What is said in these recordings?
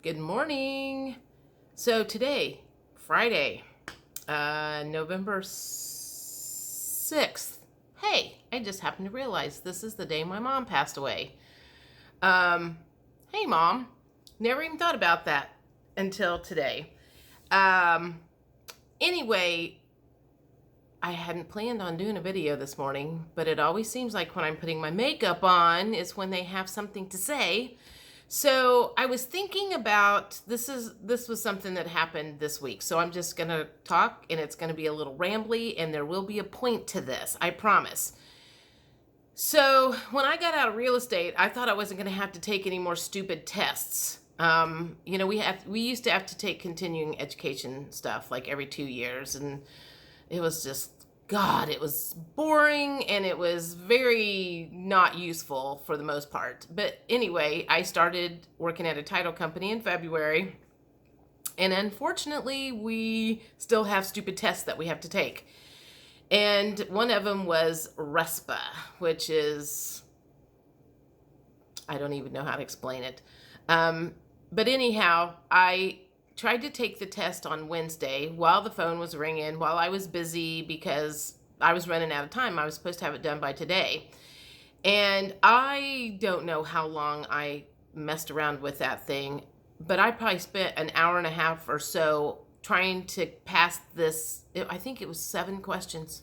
Good morning. So today, Friday, November 6th. Hey, I just happened to realize this is the day my mom passed away. Um, hey, Mom. Never even thought about that until today. Um, anyway, I hadn't planned on doing a video this morning, but it always seems like when I'm putting my makeup on is when they have something to say. So I was thinking about this was something that happened this week. So I'm just gonna talk and it's gonna be a little rambly and there will be a point to this, I promise. So when I got out of real estate, I thought I wasn't gonna have to take any more stupid tests. We used to have to take continuing education stuff like every 2 years, and it was just God, it was boring and it was very not useful for the most part. But anyway, I started working at a title company in February, and unfortunately, we still have stupid tests that we have to take. And one of them was RESPA, which is, I don't even know how to explain it. But anyhow, I tried to take the test on Wednesday while the phone was ringing, while I was busy because I was running out of time. I was supposed to have it done by today. And I don't know how long I messed around with that thing, but I probably spent an hour and a half or so trying to pass this. I think it was 7 questions.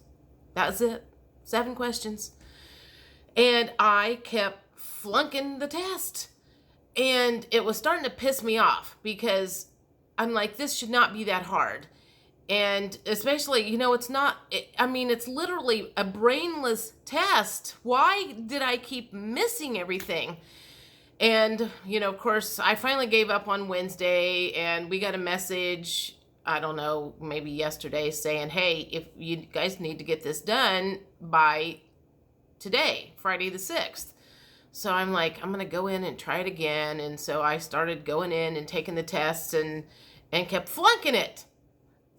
That was it. 7 questions. And I kept flunking the test. And it was starting to piss me off because I'm like, this should not be that hard. And especially, it's literally a brainless test. Why did I keep missing everything? And, of course, I finally gave up on Wednesday and we got a message, I don't know, maybe yesterday saying, hey, if you guys need to get this done by today, Friday the 6th. So I'm like, I'm going to go in and try it again. And so I started going in and taking the tests and kept flunking it.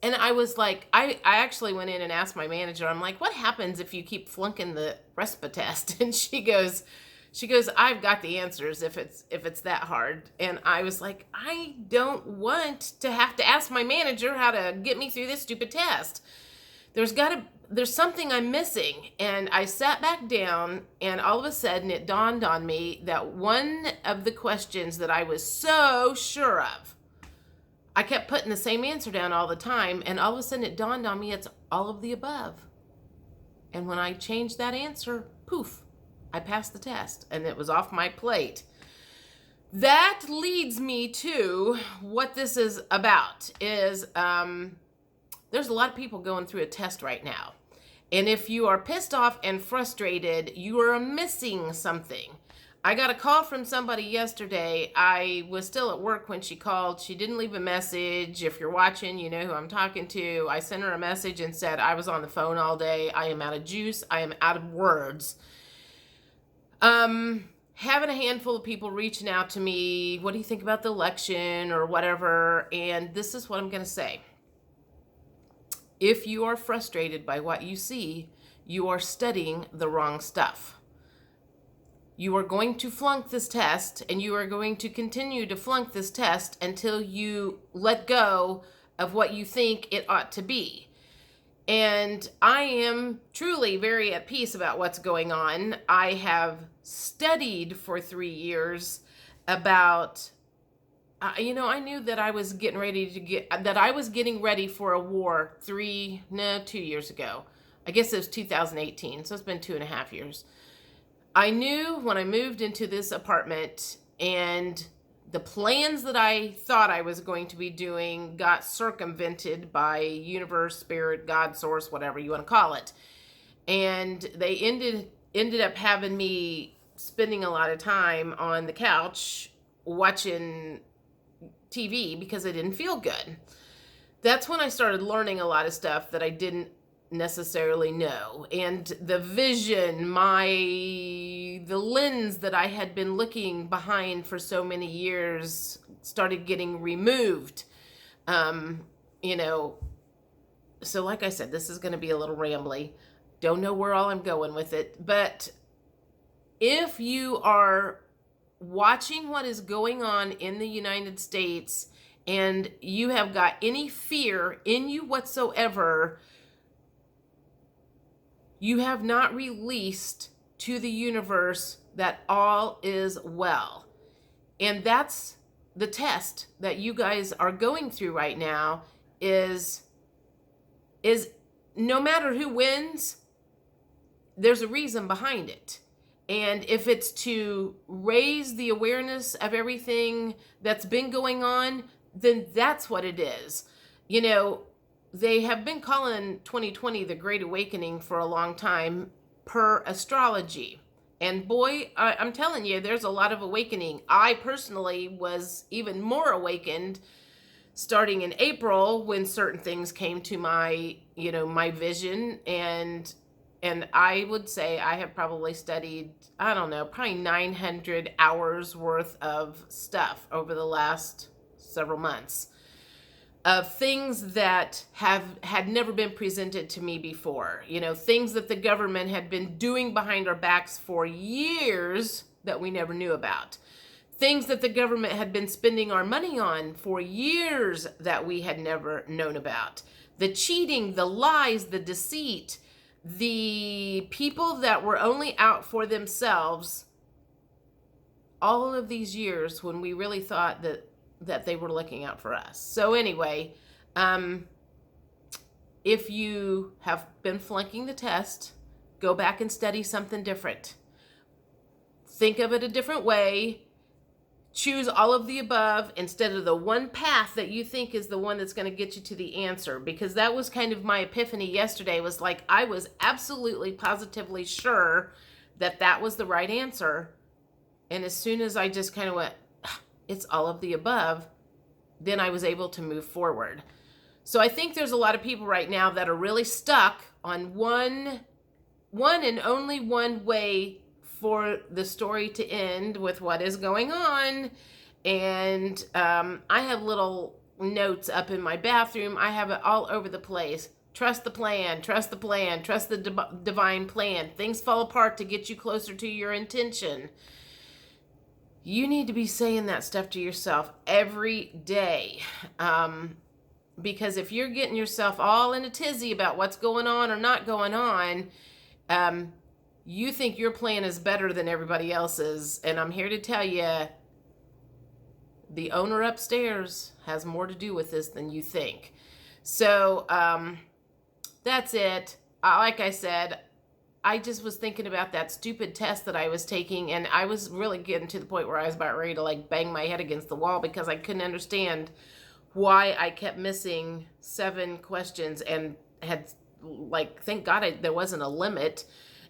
And I was like, I actually went in and asked my manager, I'm like, what happens if you keep flunking the RESPA test? And she goes, I've got the answers if it's that hard. And I was like, I don't want to have to ask my manager how to get me through this stupid test. There's something I'm missing. And I sat back down and all of a sudden it dawned on me that one of the questions that I was so sure of, I kept putting the same answer down all the time, and all of a sudden it dawned on me it's all of the above. And when I changed that answer, poof, I passed the test and it was off my plate. That leads me to what this is about is there's a lot of people going through a test right now. And if you are pissed off and frustrated, you are missing something. I got a call from somebody yesterday. I was still at work when she called. She didn't leave a message. If you're watching, you know who I'm talking to. I sent her a message and said, I was on the phone all day. I am out of juice. I am out of words. Having a handful of people reaching out to me. What do you think about the election or whatever? And this is what I'm going to say. If you are frustrated by what you see, you are studying the wrong stuff. You are going to flunk this test, and you are going to continue to flunk this test until you let go of what you think it ought to be. And I am truly very at peace about what's going on. I have studied for 3 years about I knew that I was getting ready for a war 2 years ago. I guess it was 2018, so it's been 2.5 years. I knew when I moved into this apartment and the plans that I thought I was going to be doing got circumvented by universe, spirit, God, source, whatever you want to call it. And they ended up having me spending a lot of time on the couch watching TV because I didn't feel good. That's when I started learning a lot of stuff that I didn't necessarily know. And the vision, the lens that I had been looking behind for so many years started getting removed. So like I said, this is going to be a little rambly. Don't know where all I'm going with it. But if you are watching what is going on in the United States and you have got any fear in you whatsoever, you have not released to the universe that all is well. And that's the test that you guys are going through right now is no matter who wins, there's a reason behind it. And if it's to raise the awareness of everything that's been going on, then that's what it is. You know, they have been calling 2020 the Great Awakening for a long time per astrology. And boy, I'm telling you, there's a lot of awakening. I personally was even more awakened starting in April when certain things came to my, my vision. And I would say I have probably studied, I don't know, probably 900 hours worth of stuff over the last several months of things that had never been presented to me before. Things that the government had been doing behind our backs for years that we never knew about. Things that the government had been spending our money on for years that we had never known about. The cheating, the lies, the deceit, the people that were only out for themselves, all of these years when we really thought that they were looking out for us. So anyway, if you have been flunking the test, go back and study something different. Think of it a different way. Choose all of the above instead of the one path that you think is the one that's going to get you to the answer. Because that was kind of my epiphany yesterday, was like I was absolutely positively sure that was the right answer. And as soon as I just kind of went, it's all of the above, then I was able to move forward. So I think there's a lot of people right now that are really stuck on one and only one way for the story to end with what is going on. And I have little notes up in my bathroom. I have it all over the place. Trust the plan, trust the plan, trust the divine plan. Things fall apart to get you closer to your intention. You need to be saying that stuff to yourself every day. Because if you're getting yourself all in a tizzy about what's going on or not going on, you think your plan is better than everybody else's. And I'm here to tell you, the owner upstairs has more to do with this than you think. So that's it. Like I said, I just was thinking about that stupid test that I was taking, and I was really getting to the point where I was about ready to bang my head against the wall because I couldn't understand why I kept missing 7 questions and had thank God there wasn't a limit.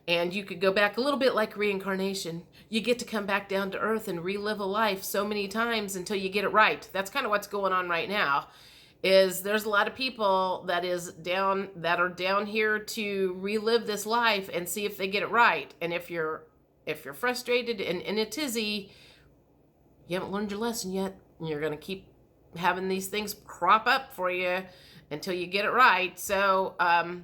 And you could go back a little bit like reincarnation. You get to come back down to earth and relive a life so many times until you get it right. That's kind of what's going on right now. There's a lot of people that are down here to relive this life and see if they get it right. And if you're frustrated and in a tizzy, you haven't learned your lesson yet. And you're going to keep having these things crop up for you until you get it right. So, all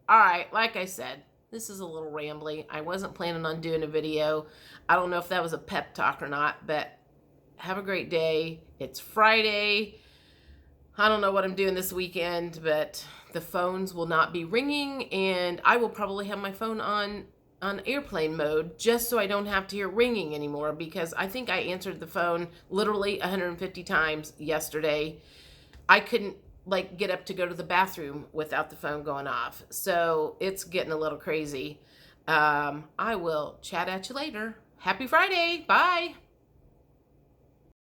right, like I said, this is a little rambly. I wasn't planning on doing a video. I don't know if that was a pep talk or not, but have a great day. It's Friday. I don't know what I'm doing this weekend, but the phones will not be ringing, and I will probably have my phone on airplane mode just so I don't have to hear ringing anymore, because I think I answered the phone literally 150 times yesterday. I couldn't get up to go to the bathroom without the phone going off. So it's getting a little crazy. I will chat at you later. Happy Friday. Bye.